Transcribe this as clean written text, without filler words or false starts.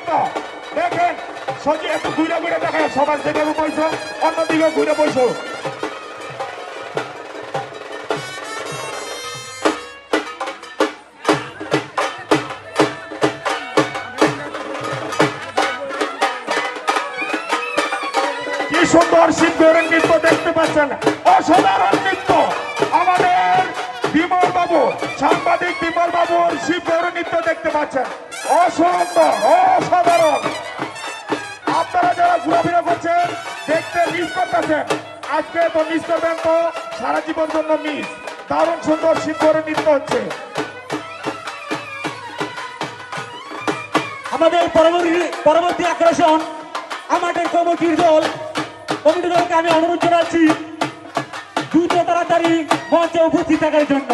নৃত্য দেখেন। সজি একটু ঘুরে ঘুরে দেখেন, সবার যেভাবে বইছো অন্যদিকে ঘুরে বইছো। কি সুন্দর শিবগৌরীর নৃত্য দেখতে পাচ্ছেন, অসাধারণ নৃত্য। আমাদের বিমল বাবু, সাংবাদিক বিমল বাবুর শিবগৌরী নৃত্য দেখতে পাচ্ছেন, অসুন্দর, অসাধারণ। আপনারা যারা ঘোরাফেরা করছেন দেখতে মিস করতেছেন, আজকে তো মিস করবেন তো সারা জীবন জন্য মিস। দারুণ সুন্দর শিবগৌরী নৃত্য হচ্ছে। আমাদের পরবর্তী আকর্ষণ আমাদের কমিটির দলকে আমি অনুরোধ জানাচ্ছি দ্রুত তাড়াতাড়ি মঞ্চে উপস্থিত থাকার জন্য।